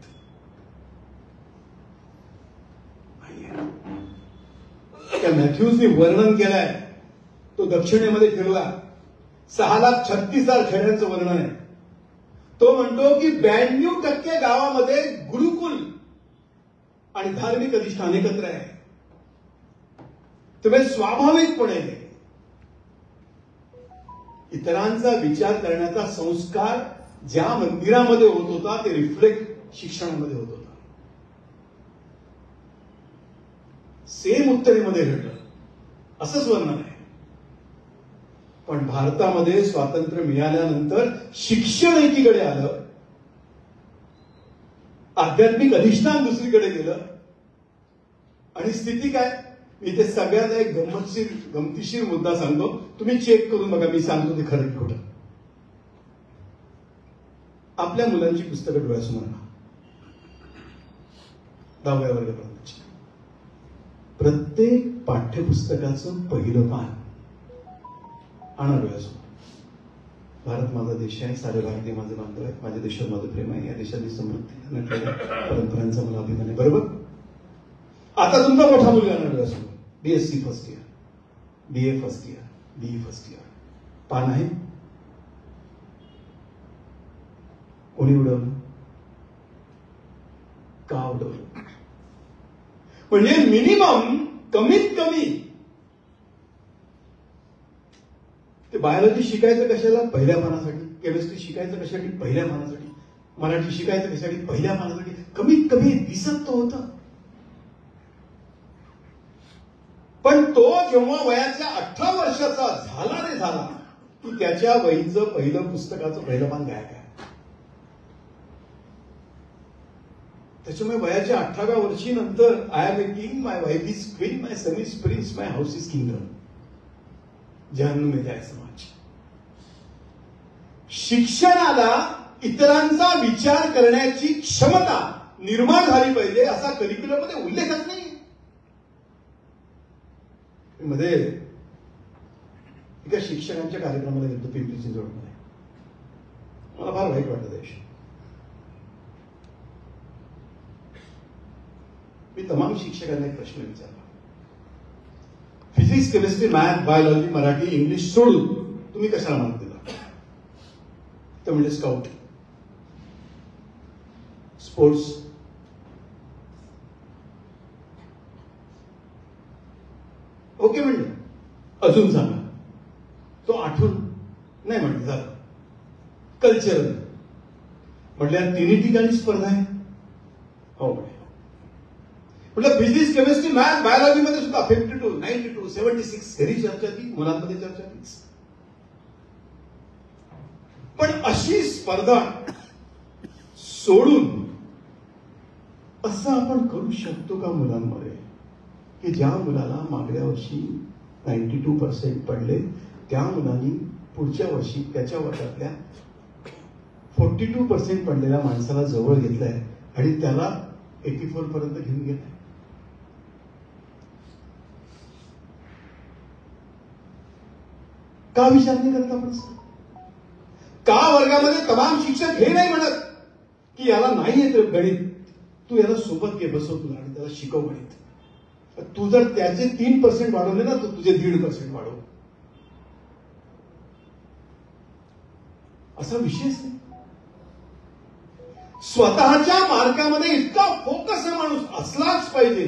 त्या मॅथ्यूजनी वर्णन केलंय, तो दक्षिणेमध्ये फिरला, 6,36,000 खेड्यांचं वर्णन आहे. तो म्हणतो की 92% गावामध्ये गुरुकुल आणि धार्मिक अधिष्ठान एकत्र आहे. तुम्ही स्वाभाविकपणे इतरांचा विचार करण्याचा संस्कार ज्या मंदिरामध्ये होत होता ते रिफ्लेक्ट शिक्षणामध्ये होत होता. सेम उत्तरेमध्ये घडलं असंच वर्णन आहे. पण भारतामध्ये स्वातंत्र्य मिळाल्यानंतर शिक्षण एकीकडे आलं, आध्यात्मिक अधिष्ठान दुसरीकडे गेलं आणि स्थिती काय. मी ते सगळ्यात एक गमतीशीर मुद्दा सांगतो, तुम्ही चेक करून बघा, मी सांगतो ते खरं की खोटं. आपल्या मुलांची पुस्तकं डोळ्यासमोर आणा, 10व्या वर्गापर्यंतची. प्रत्येक पाठ्यपुस्तकाचं पहिलं पान आणा डोळ्यासमोर. भारत माझा देश आहे, सारे भारतीय माझे बांधव आहेत, माझ्या देशावर माझं प्रेम आहे, या देशाची समृद्धी नटलेल्या परंपरांचा मला अभिमान आहे. बरोबर. आता तुमचा मोठा मुलगा आणा डोळ्यासमोर, BSc first year, BA first year, BE first year. पान आहे. कोणी उडवलं? का उडवलं? म्हणजे मिनिमम कमीत कमी ते बायोलॉजी शिकायचं कशाला? पहिल्या पानासाठी. केमिस्ट्री शिकायचं कशासाठी? पहिल्या पानासाठी. मराठी शिकायचं कशासाठी? पहिल्या पानासाठी. कमीत कमी दिसत तो होतं. पण तो जेव्हा वयाच्या 18 वर्षाचा झाला रे झाला की त्याच्या वहीचं पहिलं पुस्तकाचं पहिलं पान गायब आहे. त्याच्यामुळे वयाच्या 18व्या वर्षी नंतर I am a king, my wife is queen, my son is prince, my house is kingdom. जहन्नुम येते आहे समाज. शिक्षणाला इतरांचा विचार करण्याची क्षमता निर्माण झाली पाहिजे असा करिक्युलम मध्ये उल्लेखच नाही. मध्ये एका शिक्षकांच्या कार्यक्रमाला गेलो पिंपरी चिंचवडमध्ये. मला फार वाईट वाटत आहे. मी तमाम शिक्षकांना एक प्रश्न विचारला. Physics, chemistry, math, biology, Marathi, English सोडून तुम्ही कशाला मार्क दिला? तर म्हणजे स्काउट, स्पोर्ट्स. ओके म्हणलं. अजून सांगा. तो आठवून नाही म्हणते झालं. कल्चरल म्हटल्या तिन्ही ठिकाणी स्पर्धा आहे. हो म्हटलं फिजिक्स, केमिस्ट्री, मॅथ, बायोलॉजी मध्ये सुद्धा 52, 92, 76 घरी चर्चा ती, मुलांमध्ये चर्चा तीच. पण अशी स्पर्धा सोडून असं आपण करू शकतो का मुलांमध्ये की ज्या मुलाला मागल्या वर्षी 92% पडले त्या मुलांनी पुढच्या वर्षी त्याच्या वर्गातल्या 42% पडलेल्या माणसाला जवळ घेतलंय आणि त्याला 84 पर्यंत घेऊन गेलाय. का विचार नाही करत आपण? का वर्गामध्ये तमाम शिक्षक हे नाही म्हणत की याला नाही येत गणित, तू याला सोबत घे, बसव तुला आणि त्याला शिकव गणित. तू जर त्याचे 3% वाढवले ना तर तुझे 1.5% वाढव. असा विषयच नाही. स्वतःच्या मार्कामध्ये इतका फोकस माणूस असलाच पाहिजे.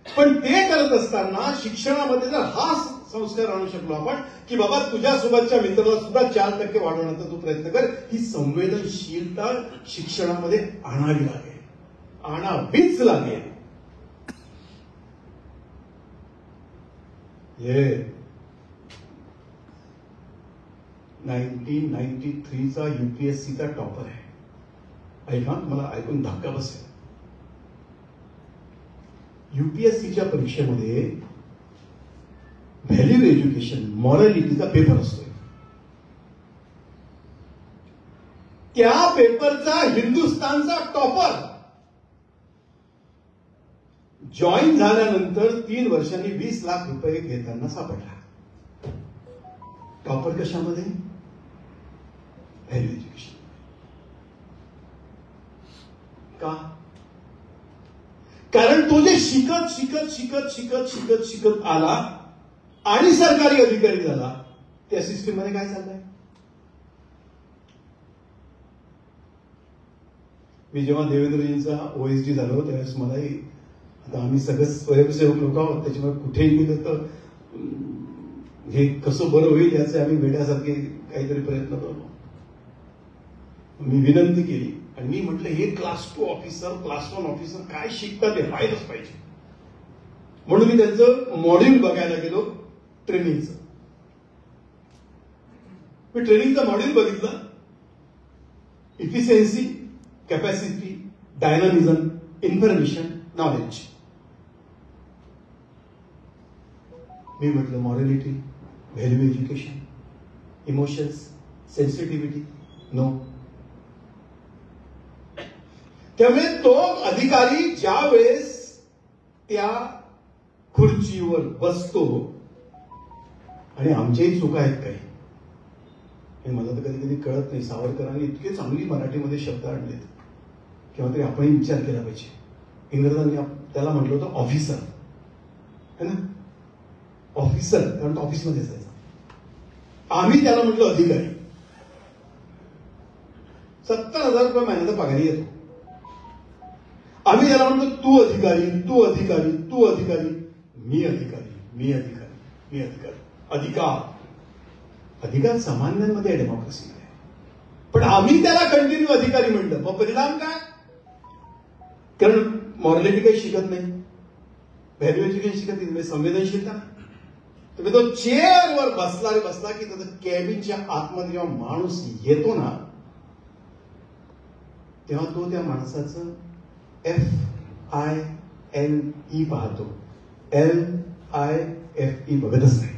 पण ते करत असताना शिक्षणामध्ये जर हा संस्कार आणू शकलो आपण की बाबा तुझ्यासोबतच्या मित्राला सुद्धा 4% वाढवण्याचा तू प्रयत्न कर. ही संवेदनशीलता शिक्षणामध्ये आणावी लागेल, आणावीच लागेल. हे 1993चा UPSCचा टॉपर आहे. ऐका, मला ऐकून धक्का बसेल. UPSCच्या परीक्षेमध्ये व्हॅल्यू एज्युकेशन, मॉरॅलिटीचा पेपर असतो. त्या पेपरचा हिंदुस्थानचा टॉपर जॉईन झाल्यानंतर 3 वर्षांनी 20 लाख रुपये घेताना सापडला. टॉपर कशामध्ये? Value education. का? कारण तो जे शिकत शिकत शिकत शिकत शिकत शिकत आला आणि सरकारी अधिकारी झाला, त्या सिस्टीम मध्ये काय चाललंय? मी जेव्हा देवेंद्रजींचा OSD झालो त्यावेळेस मलाही, आता आम्ही सगळं स्वयंसेवक लोक आहोत, त्याच्यामुळे कुठेही गेलं तर हे कसं बरं होईल याचे आम्ही वेड्यासारखे काहीतरी प्रयत्न करतो. मी विनंती केली आणि मी म्हटलं हे क्लास 2 ऑफिसर, क्लास 1 ऑफिसर काय शिकतात हे पाहिलंच पाहिजे. म्हणून मी त्यांचं मॉड्यूल बघायला गेलो ट्रेनिंगचं. मी ट्रेनिंगचा मॉड्यूल बघितलं. Efficiency, capacity, dynamism, information, knowledge. मी म्हटलं morality, value education, emotions, sensitivity, no. त्यामुळे तो अधिकारी ज्या वेळेस त्या खुर्चीवर बसतो, आणि आमच्याही चुका आहेत काही, हे मला तर कधी कधी कळत नाही. सावरकरांनी इतके चांगली मराठीमध्ये शब्द आणलेत, किंवा तरी आपणही विचार केला पाहिजे. इंग्रजांनी त्याला म्हटलं होतं ऑफिसर, है ना, ऑफिसर, कारण तो ऑफिसमध्ये जायचा. आम्ही त्याला म्हटलं अधिकारी. 70,000 रुपये महिन्याचा पगारी येतो. आम्ही त्याला म्हणतो तू अधिकारी, तू अधिकारी, तू अधिकारी. मी अधिकारी, मी अधिकारी, मी अधिकारी. अधिकार, अधिकार सामान्यांमध्ये आहे डेमोक्रेसीमध्ये, पण आम्ही त्याला कंटिन्यू अधिकारी म्हणलं. मग परिणाम काय? कारण मॉरॅलिटी काही शिकत नाही, व्हॅल्यू एज्युकेशन शिकत नाही, संवेदनशीलता. तर तो चेअरवर बसला की त्याचं कॅबिनच्या आतमध्ये जेव्हा माणूस येतो ना, तेव्हा तो त्या माणसाचं FILE पाहतो, LIFE बघतच नाही,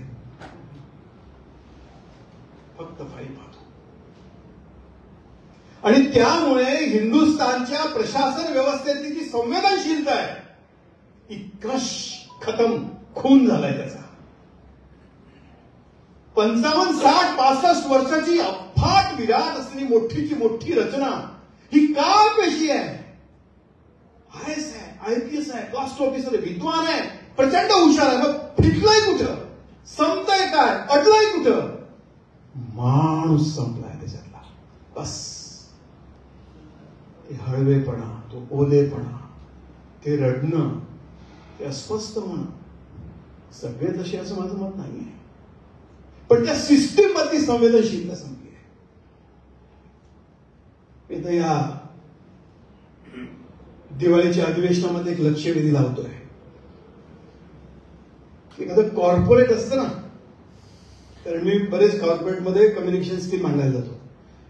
फक्त फाईल पाहतो. आणि त्यामुळे हिंदुस्थानच्या प्रशासन व्यवस्थेतली जी संवेदनशीलता आहे ती क्रश, खतम, खून झालाय त्याचा. 55, 60, 65 वर्षाची अफाट विराट असलेली मोठीची मोठी रचना ही का कशी आहे? IAS आहे, IPS आहे, क्लास 2 ऑफिसर आहे, विद्वान आहे, प्रचंड हुशार आहे. मग फिटलंय कुठं? संपतंय काय? अडलंय कुठं? माणूस संपलाय त्याच्यातला. बस ते हळवेपणा, तो ओलेपणा, ते रडणं, ते अस्वस्थ होणं, सगळे तसे असं माझं मत नाहीये. पण त्या सिस्टीम मधली संवेदनशीलता संपली आहे. मी तर या दिवाळीच्या अधिवेशनामध्ये एक लक्षवेधी लावतोय. एखादं कॉर्पोरेट असतं ना, कारण मी बरेच कॉर्पोरेटमध्ये कम्युनिकेशन स्किल मांडायला जातो.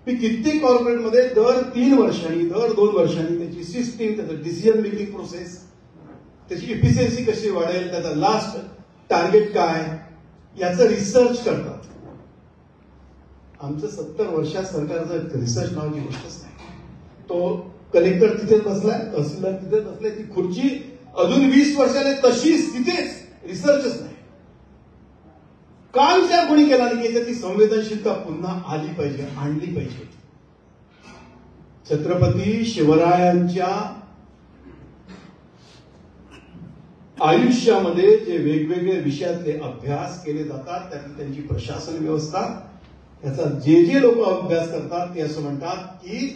मी कित्येक कॉर्पोरेटमध्ये दर 3 वर्षांनी, दर 2 वर्षांनी त्याची सिस्टीम, त्याचं डिसिजन मेकिंग प्रोसेस, त्याची इफिशियन्सी कशी वाढेल, त्याचा लास्ट टार्गेट काय, याचं रिसर्च करतात. आमचं 70 वर्षात सरकारचं रिसर्च नावाची गोष्टच नाही. तो कलेक्टर तिथेच बसलाय, तहसीलदार तिथेच बसलाय, ती खुर्ची अजून 20 वर्षाने तशीच तिथेच, रिसर्चच नाही. का विचार कोणी केला नाही की ती संवेदनशीलता पुन्हा आली पाहिजे, आणली पाहिजे. छत्रपती शिवरायांच्या आयुष्यामध्ये जे वेगवेगळे विषयातले अभ्यास केले जातात, त्यातली त्यांची प्रशासन व्यवस्था, त्याचा जे लोक अभ्यास करतात ते असं म्हणतात की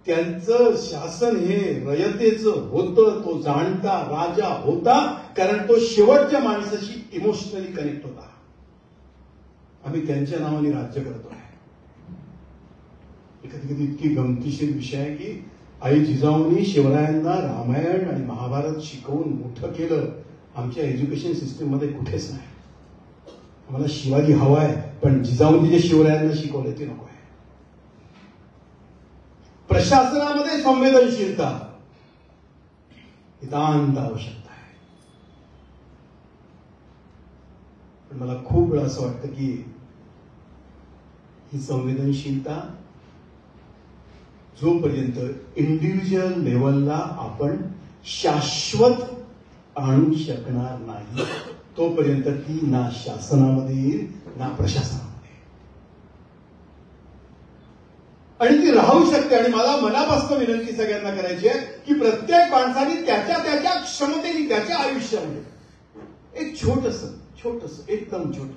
त्यांचं शासन हे रयतेचं होतं, तो जाणता राजा होता, कारण तो शेवटच्या माणसाशी इमोशनली कनेक्ट होता. आम्ही त्यांच्या नावाने राज्य करतोय. कधी कधी इतकी गमतीशीर विषय आहे की आई जिजाऊंनी शिवरायांना रामायण आणि महाभारत शिकवून मोठं केलं. आमच्या एज्युकेशन सिस्टीम मध्ये कुठेच नाही. आम्हाला शिवाजी हवा आहे, पण जिजाऊंनी जे शिवरायांना शिकवले ते नको आहे. प्रशासनामध्ये संवेदनशीलता नितांत आवश्यकता आहे. पण मला खूप वेळा असं वाटतं की ही संवेदनशीलता जोपर्यंत इंडिव्हिज्युअल लेवलला आपण शाश्वत आणू शकणार नाही तोपर्यंत ती ना शासनामध्ये येईल ना प्रशासनामध्ये, आणि ती राहू शकते. आणि मला मनापासून विनंती सगळ्यांना करायची आहे की प्रत्येक माणसाने त्याच्या त्याच्या क्षमतेने त्याच्या आयुष्यामध्ये एक छोटस एकदम छोट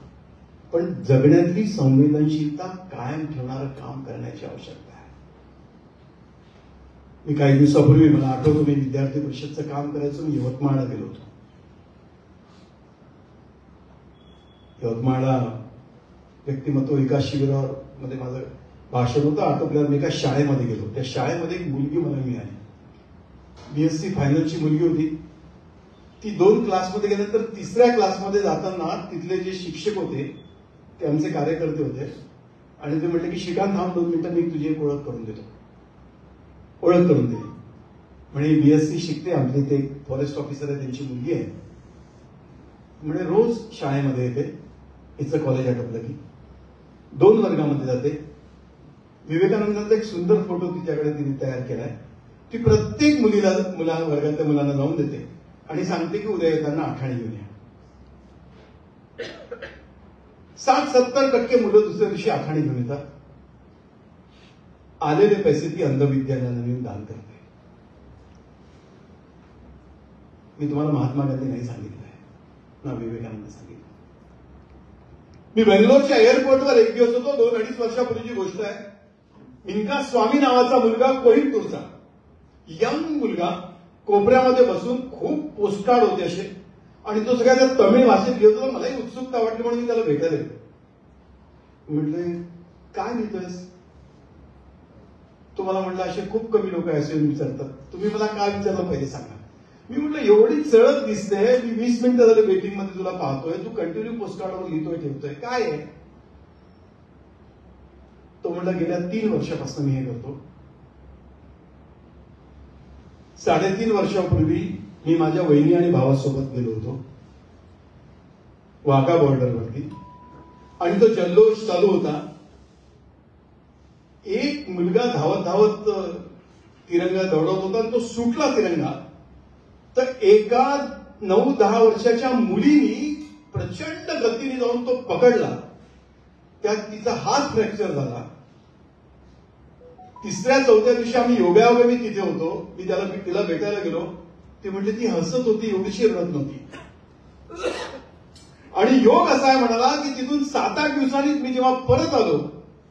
पण जगण्यातली संवेदनशीलता कायम ठेवणारं काम करण्याची आवश्यकता आहे. मी काही दिवसापूर्वी, मला आठवतो, मी विद्यार्थी परिषदचं काम करायचो. मी यवतमाळला गेलो होतो. यवतमाळला व्यक्तिमत्व विकास शिबिरावर मध्ये माझं भाषण होतं. आटोपल्यावर मी एका शाळेमध्ये गेलो. त्या शाळेमध्ये एक मुलगी मला मिळाली. BSc फायनलची मुलगी होती. ती 2 क्लासमध्ये गेल्यानंतर 3ऱ्या क्लासमध्ये जाताना तिथले जे शिक्षक होते ते आमचे कार्यकर्ते होते आणि ते म्हटले की श्रीकांत थांब 2 मिनिटं, मी तुझी एक ओळख करून देतो. ओळख करून दिली. म्हणजे BSc शिकते, आमचे ते फॉरेस्ट ऑफिसर आहे, त्यांची मुलगी आहे. म्हणजे रोज शाळेमध्ये येते. हिचं कॉलेज आटोपलं की 2 वर्गामध्ये जाते. विवेकानंदांचा एक सुंदर फोटो तिच्याकडे तिने तयार केलाय. ती प्रत्येक वर्गातल्या मुलांना जाऊन देते आणि सांगते की उद्या येताना आठाणी घेऊन या. 60-70% मुलं दुसऱ्या दिवशी आठाणी घेऊन येतात. आलेले पैसे ती अंधविद्यालयाला दान करते. मी तुम्हाला महात्मा गांधी नाही सांगितलं आहे ना विवेकानंद सांगितलं. मी बेंगलोरच्या एअरपोर्टवर एक दिवस होतो. 2-2.5 वर्षापूर्वीची गोष्ट आहे. मिनका स्वामी नावाचा मुलगा, कोईम्बतूरचा यंग मुलगा, कोपऱ्यामध्ये बसून खूप पोस्टकार्ड होते असे, आणि तो सगळ्या त्या तमिळ भाषेत लिहित होता. मलाही उत्सुकता वाटली म्हणून मी त्याला भेटायला गेलो. म्हटले काय लिहितोयस? तो मला म्हटलं असे खूप कमी लोक असे विचारतात, तुम्ही मला काय विचारलं पहिले सांगा. मी म्हटलं एवढी चळत दिसते, मी 20 मिनिटं झालं वेटिंग मध्ये तुला पाहतोय, तू कंटिन्यू पोस्टकार्डवर लिहितोय ठेवतोय, काय आहे? तो म्हटला गेल्या 3 वर्षापासून मी हे करतो. 3.5 वर्षापूर्वी मी माझ्या वहिनी आणि भावासोबत गेलो होतो वाघा बॉर्डरवरती, आणि तो जल्लोष चालू होता. एक मुलगा धावत धावत तिरंगा दौडवत होता, तो सुटला तिरंगा. तर एका 9-10 वर्षाच्या मुलीनी प्रचंड गतीने जाऊन तो पकडला. त्यात तिचा हात फ्रॅक्चर झाला. 3ऱ्या-4थ्या दिवशी आम्ही योगायोगे मी तिथे होतो. मी तिला भेटायला गेलो. ती म्हटली ती हसत होती, एवढीशी रडत नव्हती. आणि योग असा आहे म्हणाला की तिथून 7-8 दिवसांनी मी जेव्हा परत आलो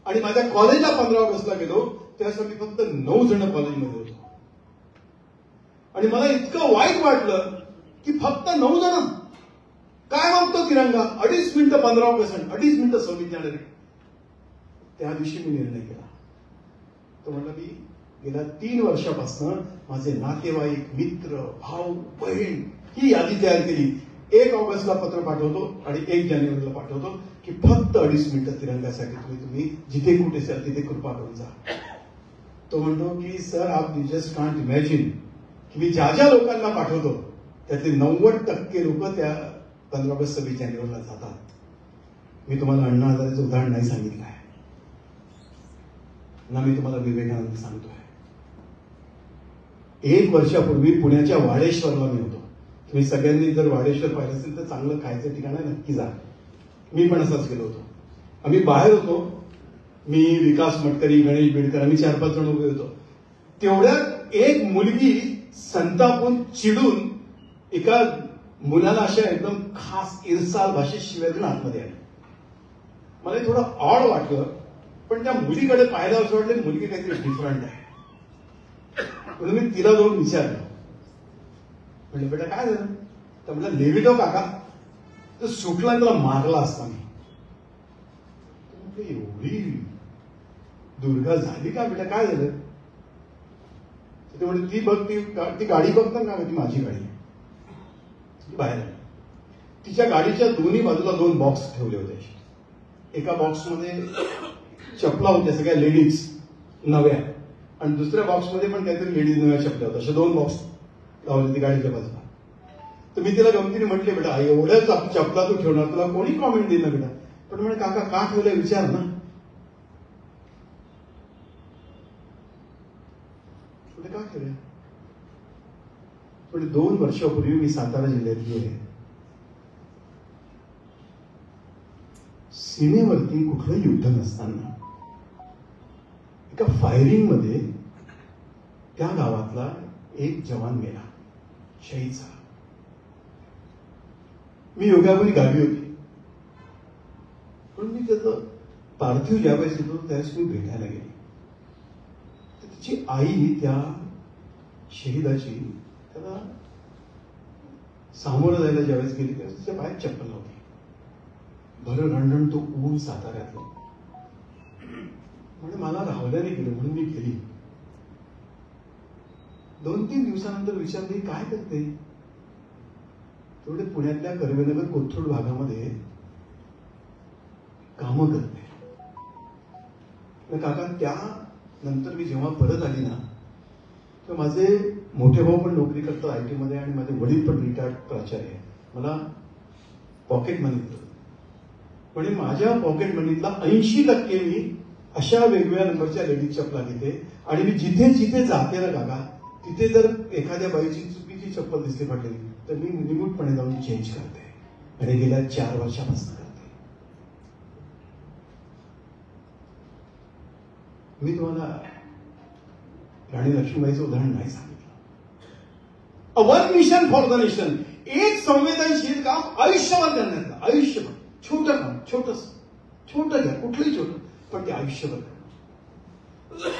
आणि माझ्या कॉलेजला 15 ऑगस्टला गेलो, त्यावेळेस मी फक्त 9 जण कॉलेजमध्ये होतो. आणि मला इतकं वाईट वाटलं की फक्त 9 जण काय मागतो तिरंगा, 2.5 मिनिटं 15 ऑगस्ट, 2.5 मिनिटं 26 जानेवारी. त्या दिवशी मी निर्णय केला. तो म्हटलं मी गेल्या 3 वर्षापासून माझे नातेवाईक, मित्र, भाऊ, बहीण ही यादी तयार केली. 1 ऑगस्टला पत्र पाठवतो आणि 1 जानेवारीला पाठवतो की फक्त 2.5 मिनिटं तिरंगासाठी तुम्ही जिथे कुठे असाल तिथे कृपा करून जा. तो म्हणतो की सर आप यू जस्ट कांट इमॅजिन की मी ज्या ज्या लोकांना पाठवतो त्यातले 90% लोक त्या 15 ऑगस्ट 26 जानेवारीला जातात. मी तुम्हाला अण्णा हजारेचं उदाहरण नाही सांगितलं आहे ना, मी तुम्हाला विवेकानंद सांगतोय. 1 वर्षापूर्वी पुण्याच्या वाडेश्वरला मी होतो. तुम्ही सगळ्यांनी जर वाडेश्वर पाहिलं असेल तर चांगलं खायचं ठिकाण आहे, नक्की जा. मी पण असाच गेलो होतो. आम्ही बाहेर होतो. मी, विकास मटकरी, गणेश बिडकर, आम्ही 4-5 जण उभे होतो. तेवढ्यात एक मुलगी संतापून चिडून एका मुलाला अशा एकदम खास इरसाल भाषेत शिव्या देऊन आतमध्ये आली. मला थोडं ऑड वाटलं, पण त्या मुलीकडे पाहायला असं वाटलं मुलगी काहीतरी डिफरंट आहे. म्हणून मी तिला जाऊन विचारलं, म्हटलं बेटा काय झालं? तर म्हटलं लेविटो काका तर सुटला, त्याला मारला असता मी. एवढी दुर्गा झाली का बेटा, काय झालं? ते म्हणजे ती बघ, ती गाडी बघता का, ती माझी गाडी ती बाहेर आली. तिच्या गाडीच्या दोन्ही बाजूला 2 बॉक्स ठेवले होते. एका बॉक्समध्ये चपला होत्या सगळ्या लेडीज नव्या, आणि दुसऱ्या बॉक्समध्ये पण काहीतरी लेडीज नव्या चपल्या होत्या. अशा 2 बॉक्स लावले ती गाडीच्या बाजूला. तर मी तिला गमतीने म्हटले, बेटा एवढ्या चपला तू ठेवणार, तुला कोणी कॉमेंट देईल ना बेटा? पण म्हणे काका का ठेवलं विचार ना. का ठेवल्या? पण 2 वर्षापूर्वी मी सातारा जिल्ह्यात गेले. सीमेवरती कुठलं युद्ध नसताना एका फायरिंग मध्ये त्या गावातला एक जवान मेला, शहीद झाला. मी योगावरी गावी होती, पण मी त्याचं पार्थिव ज्यावेळेस येतो त्यावेळेस मी भेटायला गेले. तिची आई त्या शहीदाची त्याला सामोरं जायला ज्यावेळेस गेली त्यावेळेस तिच्या पायात चप्पल नव्हती. भरं रणरण तो ऊन साताऱ्यातलं. म्हणजे मला राहवल्याने गेलं म्हणून मी गेली. 2-3 दिवसानंतर विचारले काय करते? तेवढे पुण्यातल्या कर्वेनगर कोथरूड भागामध्ये कामं करते. काका त्यानंतर मी जेव्हा परत आली ना, तर माझे मोठे भाऊ पण नोकरी करतात IT मध्ये, आणि माझे वडील पण रिटायर्ड प्राचार्य आहे. मला पॉकेट मनी देतात. म्हणजे माझ्या पॉकेट मनीतला 80% मी अशा वेगवेगळ्या नंबरच्या लेडीज चपला घेते. आणि मी जिथे जिथे जाते ना काका, तिथे जर एखाद्या बाईची चुकीची चप्पल दिसली फाटलेली तर मी निमूटपणे जाऊन चेंज करते. आणि गेल्या 4 वर्षापासून करते. मी तुम्हाला राणी लक्ष्मीबाईचं उदाहरण नाही सांगितलं. One mission for the nation, एक संवेदनशील काम आयुष्यभर करण्याचं. आयुष्यभर छोटं काम, छोटं घ्या, कुठलंही छोटं, पण ते आयुष्यभर करा.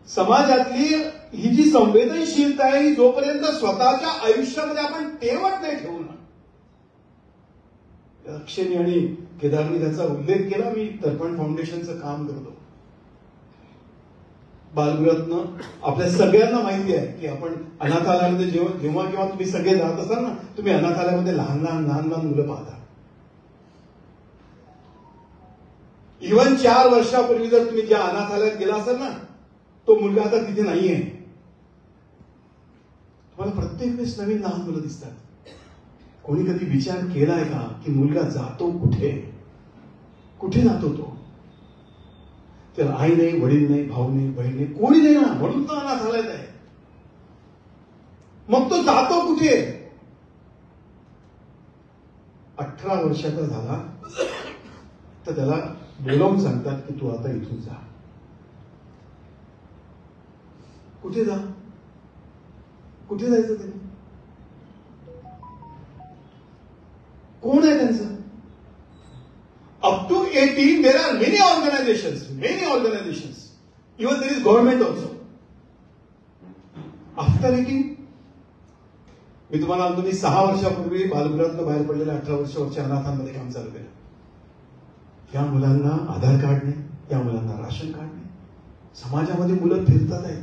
समाजातली ही जी संवेदनशीलता आहे ही जोपर्यंत स्वतःच्या आयुष्यामध्ये आपण तेवट नाही ठेवू ना. अक्षयनी आणि केदारनी त्याचा उल्लेख केला. मी तर्पण फाउंडेशनचं काम करतो. बालरत्न आपल्या सगळ्यांना माहिती आहे की आपण अनाथालयामध्ये जेव्हा केव्हा तुम्ही सगळे जात असाल ना, तुम्ही अनाथालयामध्ये लहान लहान मुलं पाहता. इव्हन 4 वर्षापूर्वी जर तुम्ही ज्या अनाथालयात गेला असाल ना, तो मुलगा आता तिथे नाहीये. तुम्हाला प्रत्येक वेळेस नवीन लहान मुलं दिसतात. कोणी कधी विचार केलाय का की मुलगा जातो कुठे? कुठे जातो तो? त्याला आई नाही, वडील नाही, भाऊ नाही, बहीण नाही, कोणी नाही ना, म्हणून तो अनाथालयात आहे. मग तो जातो कुठे? 18 वर्षाचा झाला तर त्याला बोलावून सांगतात की तू आता इथून जा. कुठे जा? कुठे जायचं त्यांनी? कोण आहे त्यांचं? Up to 18, there are many organizations. Even there is government also. After 18, मी तुम्हाला सांगतो, मी 6 वर्षापूर्वी बालगृहातून बाहेर पडलेल्या 18 वर्षावरच्या अनाथांमध्ये काम चालू केलं. या मुलांना आधार कार्ड नाही, या मुलांना राशन कार्ड नाही. समाजामध्ये मुलं फिरतात आहेत.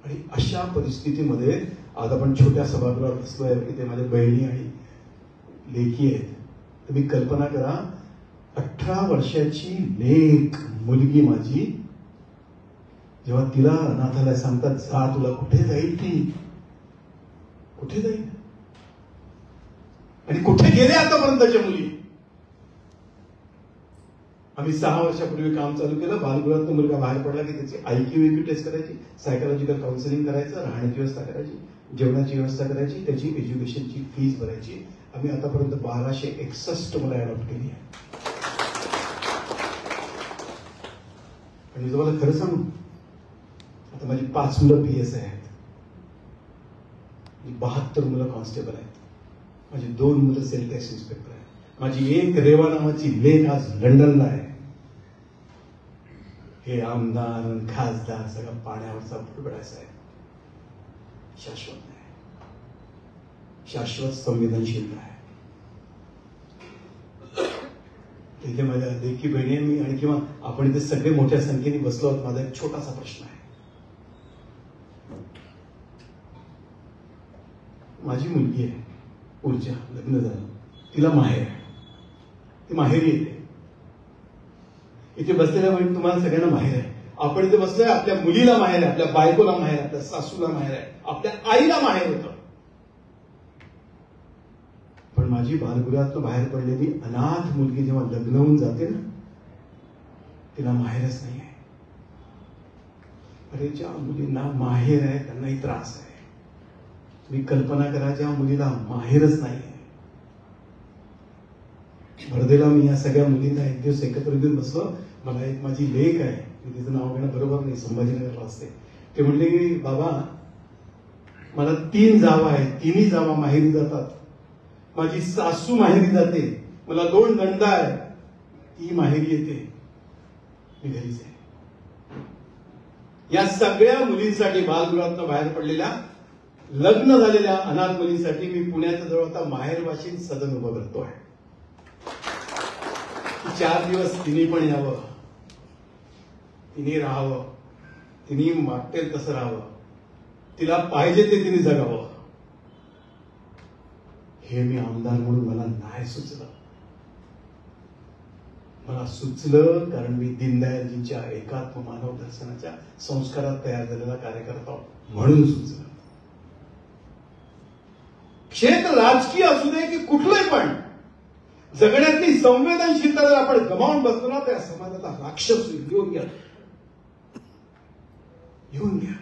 आणि अशा परिस्थितीमध्ये आज आपण छोट्या सभागृहात बसलोय, इथे माझ्या बहिणी आणि लेकी आहेत. तुम्ही कल्पना करा, 18 वर्षाची लेक मुलगी माझी, जेव्हा तिला अनाथालय सांगतात जा, तुला कुठे जाईल ती? कुठे जाईल? आणि कुठे गेले आतापर्यंतच्या मुली? आम्ही 6 वर्षापूर्वी काम चालू केलं. बालगृहात मुलगा बाहेर पडला की त्याची IQ टेस्ट करायची, सायकोलॉजिकल काउन्सिलिंग करायचं, राहण्याची व्यवस्था करायची, जेवणाची व्यवस्था करायची, त्याची एज्युकेशनची फीस भरायची. आम्ही आतापर्यंत 1261 मुलं अडॉप्ट केली आहे. आणि तुम्हाला खरं सांगू, आता माझी 5 मुलं PSI आहेत, 72 मुलं कॉन्स्टेबल आहेत, माझी 2 मुलं सेल टॅक्स इन्स्पेक्टर आहेत, माझी एक रेवा नावाची लेक आज लंडनला आहे. हे आमदार खासदार सगळं पाण्यावरचा बुडबुडायचा आहे. शाश्वत नाही, शाश्वत संवेदनशीलता आहे. इथे माझ्या लेकी बहिणी मी आणि किंवा आपण इथे सगळे मोठ्या संख्येने बसलो आहोत. माझा एक छोटासा प्रश्न आहे. माझी मुलगी आहे ऊर्जा, लग्न झालं, तिला माहेर आहे, ती माहेरी येते. इथे बसलेल्या म्हणजे तुम्हाला सगळ्यांना माहेर आहे. आपण इथे बसलोय, आपल्या मुलीला माहेर आहे, आपल्या बायकोला माहेर आहे, आपल्या सासूला माहेर आहे, आपल्या आईला माहेर होतं. पण माझी बालगृहातून बाहेर पडलेली अनाथ मुलगी जेव्हा लग्न होऊन जाते ना, तिला माहेरच नाही आहे. अरे ज्या मुलींना माहेर आहे त्यांनाही त्रास आहे. मी कल्पना करा ज्या मुलीला माहेरच नाही आहे. वर्धेला मी या सगळ्या मुलींना एक दिवस एकत्र घेऊन बसलो. मला एक माझी लेक आहे, मी तिचं नाव घेणं बरोबर नाही, संभाजीनगरला असते. ते म्हणले की बाबा मला 3 जावा आहेत, 3ही जावा माहेरी जातात. माझी सासू माहेरी जाते, मला 2 नंदा आहे, ती माहेरी येते, मी घरीच आहे. या सगळ्या मुलींसाठी, बालगृहातून बाहेर पडलेल्या लग्न झालेल्या अनाथ मुलींसाठी मी पुण्याच्या जवळ आता माहेरवाशीन सदन उभं करतोय. 4 दिवस तिने पण यावं, तिने राहावं, तिने वाटेल तसं राहावं, तिला पाहिजे ते तिने जगावं. हे मी आमदार म्हणून मला नाही सुचलं. मला सुचलं कारण मी दीनदयालजींच्या एकात्म मानव दर्शनाच्या संस्कारात तयार झालेला कार्यकर्ता म्हणून सुचलं. क्षेत्र राजकीय असू दे की कुठलंही, पण जगण्यातली संवेदनशीलता जर आपण गमावून बसलो ना, त्या समाजाचा राक्षस येऊन घ्या, येऊन घ्या.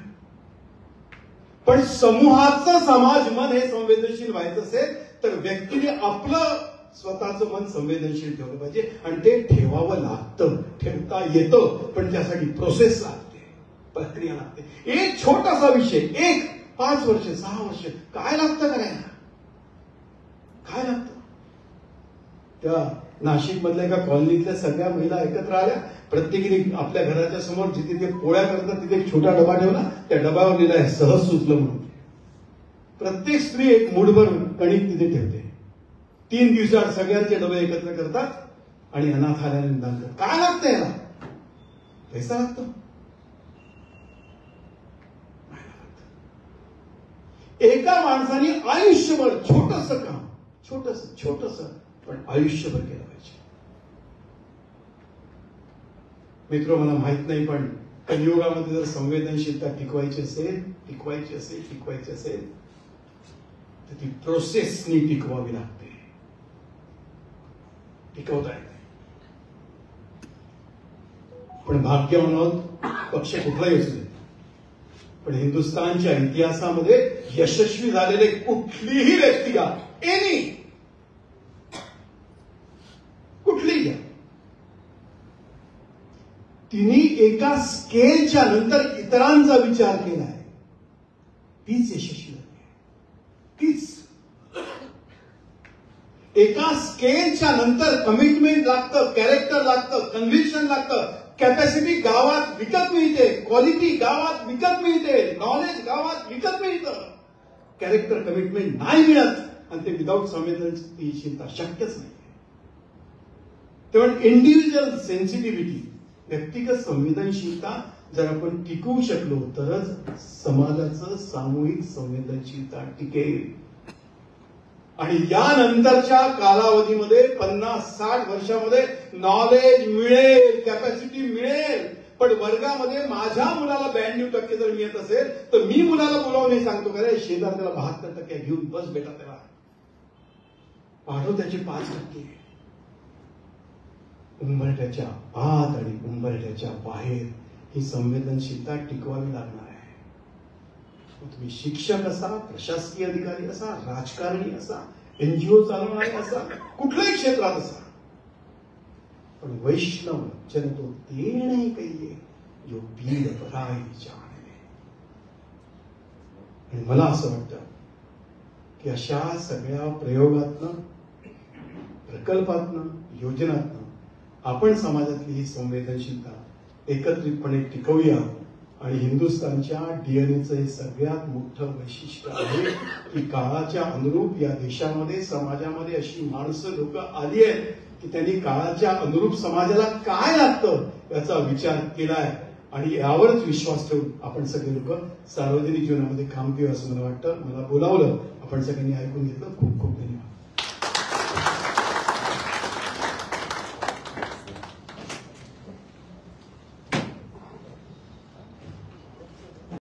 पण समूहाचं समाज मन हे संवेदनशील व्हायचं असेल तर व्यक्तीने आपलं स्वतःचं मन संवेदनशील ठेवलं पाहिजे. आणि ते ठेवावं लागतं, ठेवता येतं, पण त्यासाठी प्रोसेस लागते, प्रक्रिया लागते. एक छोटासा विषय, एक 5 वर्ष 6 वर्ष काय लागतं करायला, काय लागतं. त्या नाशिक मधल्या एका कॉलनीतल्या सगळ्या महिला एकत्र आल्या. प्रत्येकीने आपल्या घराच्या समोर जिथे ते पोळ्या करतात तिथे एक छोटा डबा ठेवला. त्या डब्यावर लिहिला आहे सहज सुचलं म्हणून. प्रत्येक स्त्री एक मुठभर कणिक तिथे ठेवते. 3 दिवसात सगळ्यांचे डबे एकत्र करतात आणि अनाथालयाला दान करतात. काय लागतं याला, पैसा लागतो, एका माणसाने आयुष्यभर छोटस काम, छोटस पण आयुष्यभर केलं पाहिजे. मित्र, मला माहित नाही, पण कलियुगामध्ये जर संवेदनशीलता टिकवायची असेल तर ती प्रोसेसनी टिकवावी लागते, टिकवता येते. पण भाग्यवान आहोत, पक्ष कुठलाही असू दे, पण हिंदुस्थानच्या इतिहासामध्ये यशस्वी झालेले कुठलीही व्यक्ती घ्या, कुठलीही घ्या, तिने एका स्केलच्या नंतर इतरांचा विचार केलाय, तीच यशस्वी झाली. तीच एका स्केलच्या नंतर कमिटमेंट लागतं, कॅरेक्टर लागतं, कन्व्हिक्शन लागतं. कॅपॅसिटी गावात विकत मिळते, क्वालिटी गावात विकत मिळते, नॉलेज गावात विकत मिळतं. कॅरेक्टर कमिटमेंट नाही मिळत, आणि ते विदाऊट संवेदनशीलता शक्यच नाही. तेव्हा इंडिव्हिज्युअल सेन्सिटिव्हिटी, व्यक्तिगत संवेदनशीलता जर आपण टिकवू शकलो तरच समाजाचं सामूहिक संवेदनशीलता टिकेल. आणि यानंतरच्या कालावधीमध्ये 50-60 वर्षामध्ये नॉलेज मिळेल, कॅपॅसिटी मिळेल, पण वर्गामध्ये माझ्या मुलाला 92% जर मिळत असेल तर मी मुलाला बोलावून हे सांगतो का रे शेजार त्याला 72% घेऊन बस बेटा, त्याला पाठव त्याचे 5%. उंबरठ्याच्या आत आणि उंबरठ्याच्या बाहेर ही संवेदनशीलता टिकवावी लागणार आहे. तुम्ही शिक्षक असा, प्रशासकीय अधिकारी असा, राजकारणी असा, एनजीओ चालवणारे असा, कुठल्याही क्षेत्रात असा, पण वैष्णव जन तो तेणे कहिए जो पीड पराई जाणे. आणि मला असं वाटतं की अशा सगळ्या प्रयोगातनं, प्रकल्पातनं, योजनातनं आपण समाजातली ही संवेदनशीलता एकत्रितपणे टिकवूया आणि हिंदुस्थानच्या डीएनएचं हे सगळ्यात मोठं वैशिष्ट्य आहे की काळाच्या अनुरूप या देशामध्ये समाजामध्ये अशी माणसं लोक आली आहेत की त्यांनी काळाच्या अनुरूप समाजाला काय लागतं याचा विचार केलाय आणि यावरच विश्वास ठेवून आपण सगळे लोक सार्वजनिक जीवनामध्ये काम केलं असं मला वाटतं. मला बोलावलं, आपण सगळ्यांनी ऐकून घेतलं. खूप खूप धन्यवाद.